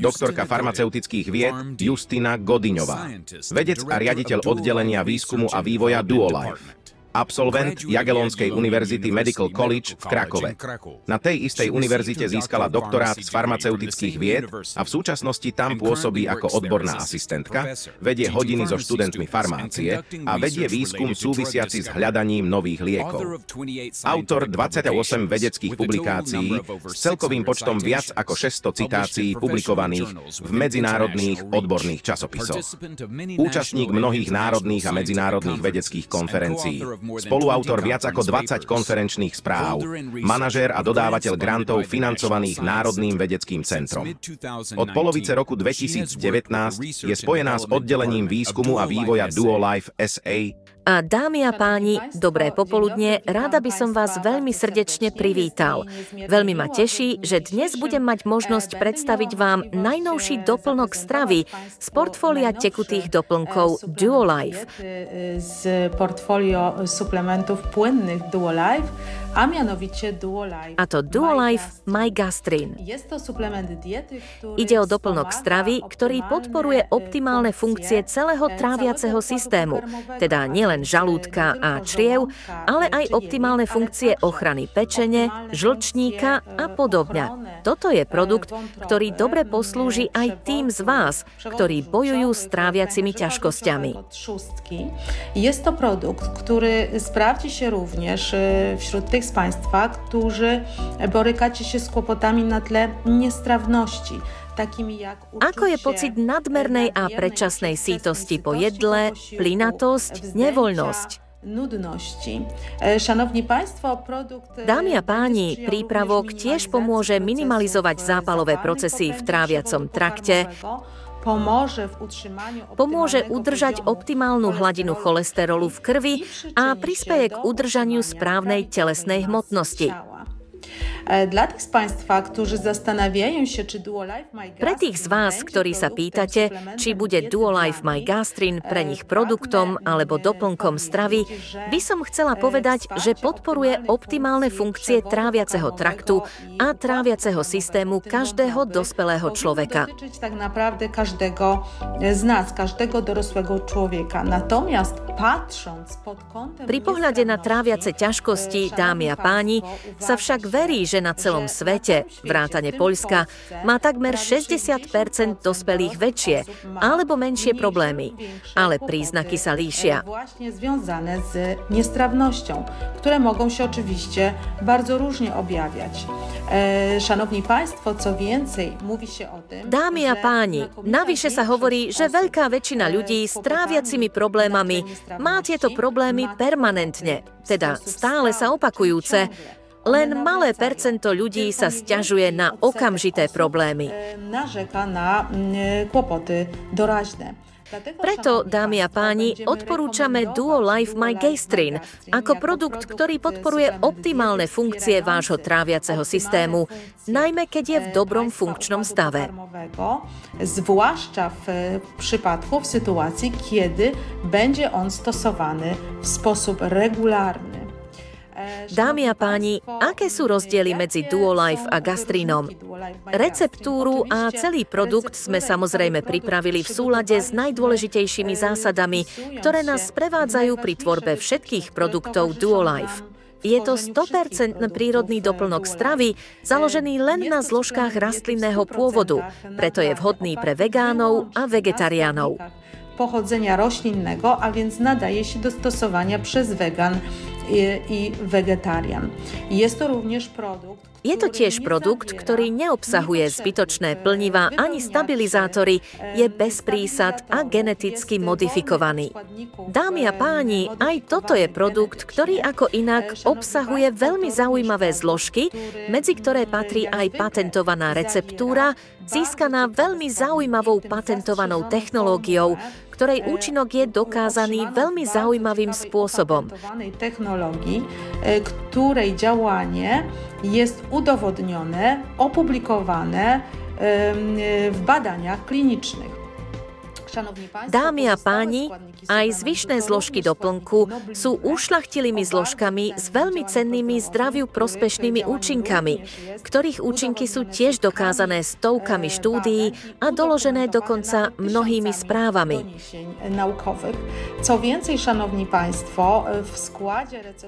doktorka farmaceutických vied Justina Godiňová, vedec a riaditeľ oddelenia výskumu a vývoja Duolife, absolvent Jagellonskej univerzity Medical College v Krakove. Na tej istej univerzite získala doktorát z farmaceutických vied a v súčasnosti tam pôsobí ako odborná asistentka, vedie hodiny so študentmi farmácie a vedie výskum súvisiaci s hľadaním nových liekov. Autor 28 vedeckých publikácií s celkovým počtom viac ako 600 citácií publikovaných v medzinárodných odborných časopisoch. Účastník mnohých národných a medzinárodných vedeckých konferencií. Spoluautor viac ako 20 konferenčných správ, manažér a dodávateľ grantov financovaných Národným vedeckým centrom. Od polovice roku 2019 je spojená s oddelením výskumu a vývoja Duolife SA. A dámy a páni, dobré popoludne, ráda by som vás veľmi srdečne privítal. Veľmi ma teší, že dnes budem mať možnosť predstaviť vám najnovší doplnok stravy z portfólia tekutých doplnkov Duolife. Z portfolio suplementów płynnych Duolife, a mianowicie Duolife. A to Duolife MyGastrin. Ide o doplnok stravy, ktorý podporuje optimálne funkcie celého tráviaceho systému, teda nielen žalúdka a čriev, ale aj optimálne funkcie ochrany pečene, žlčníka a podobne. Toto je produkt, ktorý dobre poslúži aj tým z vás, ktorí bojujú s tráviacimi ťažkosťami. Jest to produkt, który sprawdzi się również wśród tych z Państwa, którzy borykacie się z kłopotami na tle niestrawności. Ako je pocit nadmernej a predčasnej sítosti po jedle, plynatosť, nevoľnosť? Dámy a páni, prípravok tiež pomôže minimalizovať zápalové procesy v tráviacom trakte, pomôže udržať optimálnu hladinu cholesterolu v krvi a prispeje k udržaniu správnej telesnej hmotnosti. Pre tých z vás, ktorí sa pýtate, či bude Duolife MyGastrin pre nich produktom alebo doplnkom stravy, by som chcela povedať, že podporuje optimálne funkcie tráviaceho traktu a tráviaceho systému každého dospelého človeka. Pri pohľade na tráviace ťažkosti, dámy a páni, sa však verí, že na celom svete, vrátane Poľska, má takmer 60% dospelých väčšie alebo menšie problémy, ale príznaky sa líšia. Związane z niestrawnością, które mogą się oczywiście bardzo różnie objawiać. Szanowni Państwo, co więcej, mówi się o tym, dámy a páni, navyše sa hovorí, že veľká väčšina ľudí s tráviacimi problémami má tieto problémy permanentne, teda stále sa opakujúce. Len malé percento ľudí sa sťažuje na okamžité problémy. Preto, dámy a páni, odporúčame Duolife MyGastrin ako produkt, ktorý podporuje optimálne funkcie vášho tráviaceho systému, najmä keď je v dobrom funkčnom stave. Zwłaszcza w przypadku, w sytuacji, kiedy będzie on stosowany w sposób regularny. Dámy a páni, aké sú rozdiely medzi Duolife a Gastrinom? Receptúru a celý produkt sme samozrejme pripravili v súlade s najdôležitejšími zásadami, ktoré nás sprevádzajú pri tvorbe všetkých produktov Duolife. Je to 100% prírodný doplnok stravy, založený len na zložkách rastlinného pôvodu, preto je vhodný pre vegánov a vegetariánov. Pochodzenia roślinnego, a więc nadaje się do stosowania przez wegan i wegetarian. Jest to również produkt. Je to tiež produkt, ktorý neobsahuje zbytočné plnivá ani stabilizátory, je bez prísad a geneticky modifikovaný. Dámy a páni, aj toto je produkt, ktorý ako inak obsahuje veľmi zaujímavé zložky, medzi ktoré patrí aj patentovaná receptúra, získaná veľmi zaujímavou patentovanou technológiou, ktorej účinok je dokázaný veľmi zaujímavým spôsobom. Technologii, której działanie jest udowodnione, opublikowane w badaniach klinicznych. Dámy a páni, aj zvyšné zložky doplnku sú ušľachtilými zložkami s veľmi cennými zdraviu prospešnými účinkami, ktorých účinky sú tiež dokázané stovkami štúdií a doložené dokonca mnohými správami.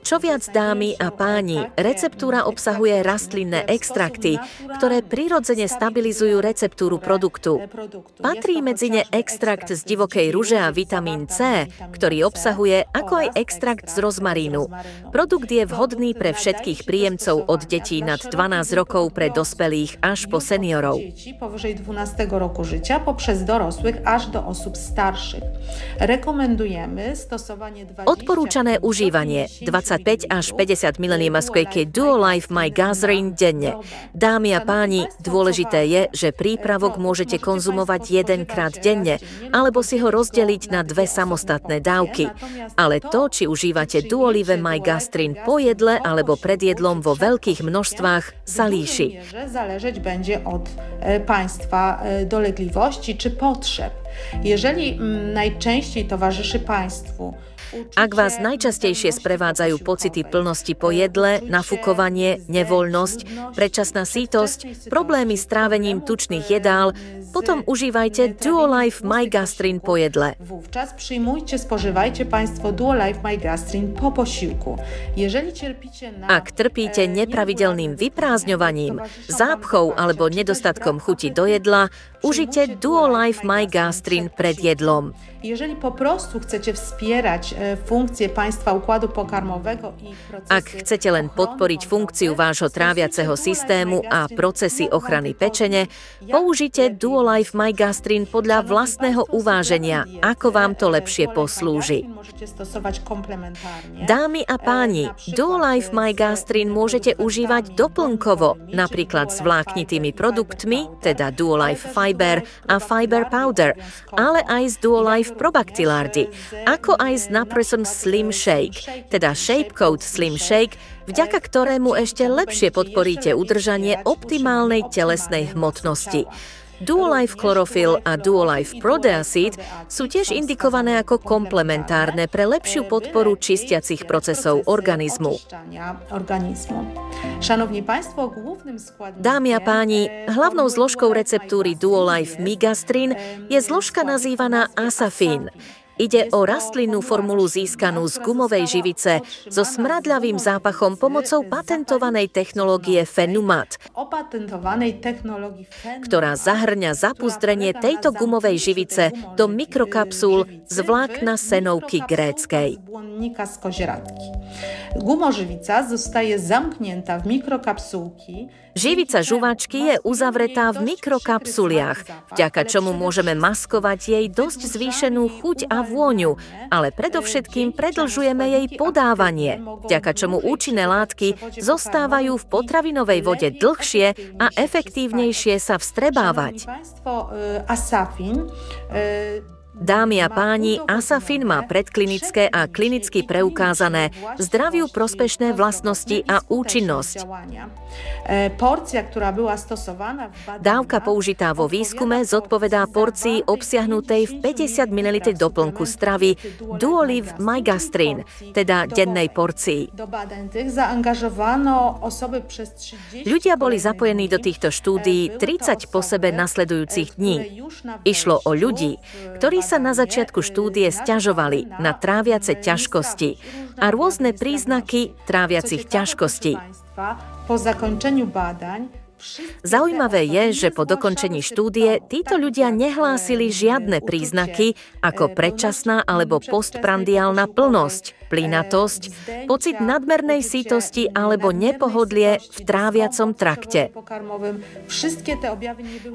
Čo viac, dámy a páni, receptúra obsahuje rastlinné extrakty, ktoré prirodzene stabilizujú receptúru produktu. Patrí medzi ne extrakt z divokej ruže a vitamín C, ktorý obsahuje, ako aj extrakt z rozmarínu. Produkt je vhodný pre všetkých príjemcov od detí nad 12 rokov pre dospelých až po seniorov. Powyżej 12 roku życia poprzez dorosłych aż do osób starszych. Rekomendujemy stosowanie 20... Odporúčané užívanie 25 až 50 ml Duolife My Gastrin denne. Dámy a páni, dôležité je, že prípravok môžete konzumovať jedenkrát denne, alebo si ho rozdeliť na 2 samostatné dávky. Ale to, či užívate Duolife My Gastrin po jedle alebo pred jedlom vo veľkých množstvách, sa líši. Zależeć będzie od państwa dolegliwości czy potrzeb. Jeżeli najczęściej towarzyszy państwu Ak vás najčastejšie sprevádzajú pocity plnosti po jedle, nafukovanie, nevoľnosť, predčasná sítosť, problémy s trávením tučných jedál, potom užívajte Duolife My Gastrin po jedle. Wówczas przyjmujcie, spożywajcie państwo Duolife My Gastrin po posiłku. Jeżeli cierpicie na... Ak trpíte nepravidelným vyprázdňovaním, zápchou alebo nedostatkom chuti do jedla, užite Duolife My Gastrin pred jedlom. Jeżeli po prostu chcecie wspierać funkcje państwa układu pokarmowego i procesy... Ak chcete len podporiť funkciu vášho tráviaceho systému a procesy ochrany pečene, použite Duolife My Gastrin podľa vlastného uváženia, ako vám to lepšie poslúži. Dámy a páni, Duolife My Gastrin môžete užívať doplnkovo, napríklad s vláknitými produktmi, teda Duolife Fiber a Fiber Powder, ale aj s Duolife Probactillardy, ako aj z Naprison Slim Shake, teda Shapecoat Slim Shake, vďaka ktorému ešte lepšie podporíte udržanie optimálnej telesnej hmotnosti. Duolife Chlorophyll a Duolife Prodeacid sú tiež indikované ako komplementárne pre lepšiu podporu čistiacich procesov organizmu. Dámy a páni, hlavnou zložkou receptúry Duolife My Gastrin je zložka nazývaná Asafin. Ide o rastlinnú formulu získanú z gumovej živice so smradľavým zápachom pomocou patentovanej technológie Fenumat, ktorá zahŕňa zapuzdrenie tejto gumovej živice do mikrokapsúl z vlákna senovky gréckej. Gumożywica zostaje zamknięta w mikrokapsułki. Živica žuvačky je uzavretá v mikrokapsuliach, vďaka čomu môžeme maskovať jej dosť zvýšenú chuť a vôňu, ale predovšetkým predlžujeme jej podávanie, vďaka čomu účinné látky zostávajú v potravinovej vode dlhšie a efektívnejšie sa vstrebávať. Dámy a páni, Asafin má predklinické a klinicky preukázané zdraviu prospešné vlastnosti a účinnosť. Dávka použitá vo výskume zodpovedá porcii obsiahnutej v 50 ml doplnku stravy Duolife My Gastrin, teda dennej porcii. Ľudia boli zapojení do týchto štúdií 30 po sebe nasledujúcich dní. Išlo o ľudí, ktorí sa na začiatku štúdie sťažovali na tráviace ťažkosti a rôzne príznaky tráviacich ťažkostí. Po zakończeniu badań Zaujímavé je, že po dokončení štúdie títo ľudia nehlásili žiadne príznaky ako predčasná alebo postprandiálna plnosť, plynatosť, pocit nadmernej sítosti alebo nepohodlie v tráviacom trakte.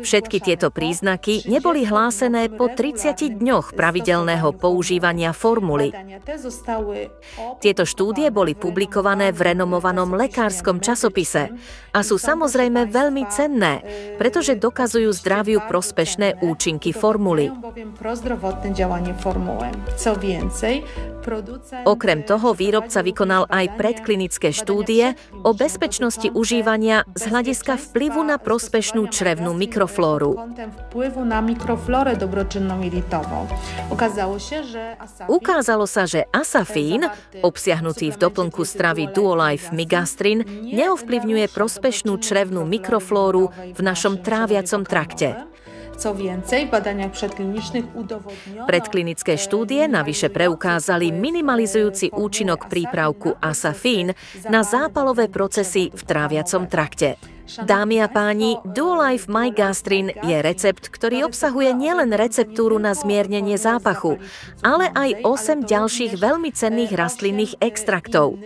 Všetky tieto príznaky neboli hlásené po 30 dňoch pravidelného používania formuly. Tieto štúdie boli publikované v renomovanom lekárskom časopise a sú samozrejme veľmi cenné, pretože dokazujú zdraviu prospešné účinky formuly. Okrem toho výrobca vykonal aj predklinické štúdie o bezpečnosti užívania z hľadiska vplyvu na prospešnú črevnú mikroflóru. Ukázalo sa, že asafín, obsiahnutý v doplnku stravy Duolife Migastrin, neovplyvňuje prospešnú črevnú mikroflóru v našom tráviacom trakte. Predklinické štúdie navyše preukázali minimalizujúci účinok prípravku asafín na zápalové procesy v tráviacom trakte. Dámy a páni, Duolife Migastrin je recept, ktorý obsahuje nielen receptúru na zmiernenie zápachu, ale aj 8 ďalších veľmi cenných rastlinných extraktov.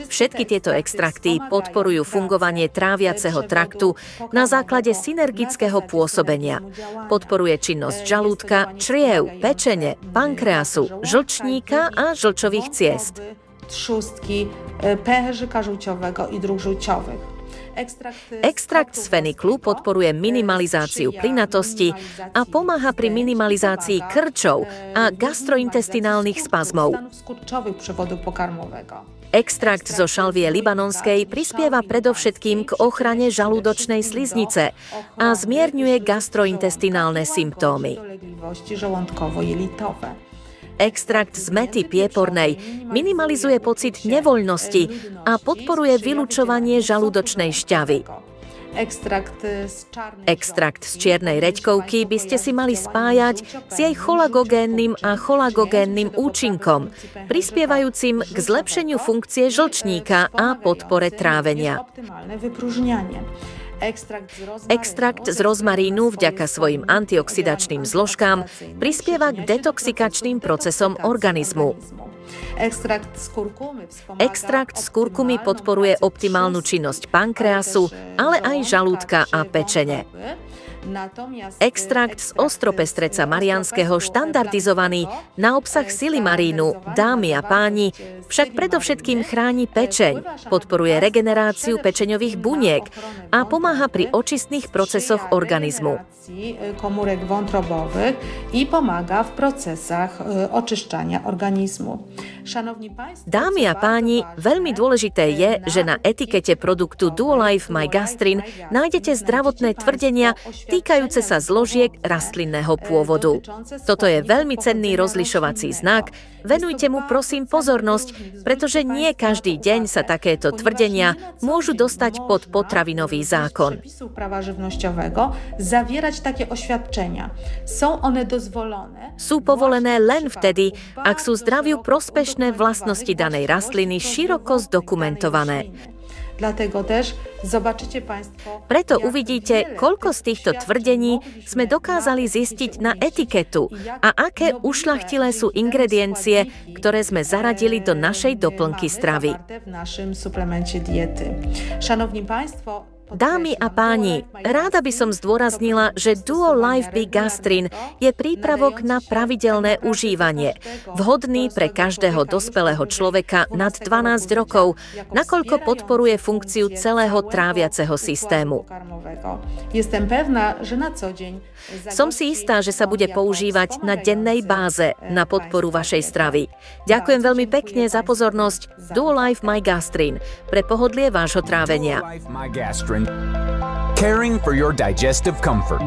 Všetky tieto extrakty podporujú fungovanie tráviaceho traktu na základe synergického pôsobenia. Podporuje činnosť žalúdka, čriev, pečene, pankreasu, žlčníka a žlčových ciest. Trzustki, pęcherzyka żółciowego i dróg żółciowych. Extrakt z feniklu podporuje minimalizáciu plynatosti a pomáha pri minimalizácii krčov a gastrointestinálnych spazmov. Extrakt zo šalvie libanonskej prispieva predovšetkým k ochrane žalúdočnej sliznice a zmierňuje gastrointestinálne symptómy. Extrakt z mäty piepornej minimalizuje pocit nevoľnosti a podporuje vylučovanie žalúdočnej šťavy. Extrakt z čiernej reďkovky by ste si mali spájať s jej cholagogénnym a cholagogénnym účinkom, prispievajúcim k zlepšeniu funkcie žlčníka a podpore trávenia. Extrakt z rozmarínu vďaka svojim antioxidačným zložkám prispieva k detoxikačným procesom organizmu. Extrakt z kurkumy podporuje optimálnu činnosť pankreasu, ale aj žalúdka a pečene. Extrakt z ostropestreca mariánskeho štandardizovaný na obsah silimarínu, dámy a páni, však predovšetkým chráni pečeň, podporuje regeneráciu pečeňových buniek a pomáha pri očistných procesoch organizmu. Komórek wątrobowych i pomaga w procesach oczyszczania organizmu. Dámy a páni, veľmi dôležité je, že na etikete produktu Duolife Migastrin nájdete zdravotné tvrdenia týkajúce sa zložiek rastlinného pôvodu. Toto je veľmi cenný rozlišovací znak. Venujte mu prosím pozornosť, pretože nie každý deň sa takéto tvrdenia môžu dostať pod potravinový zákon. Sú povolené len vtedy, ak sú zdraviu prospešné vlastnosti danej rastliny široko zdokumentované. Preto uvidíte, koľko z týchto tvrdení sme dokázali zistiť na etiketu a aké ušľachtilé sú ingrediencie, ktoré sme zaradili do našej doplnky stravy. Dámy a páni, ráda by som zdôraznila, že Duolife Migastrin je prípravok na pravidelné užívanie, vhodný pre každého dospelého človeka nad 12 rokov, nakoľko podporuje funkciu celého tráviaceho systému. Som si istá, že sa bude používať na dennej báze na podporu vašej stravy. Ďakujem veľmi pekne za pozornosť. Duolife Migastrin pre pohodlie vášho trávenia. Caring for your digestive comfort.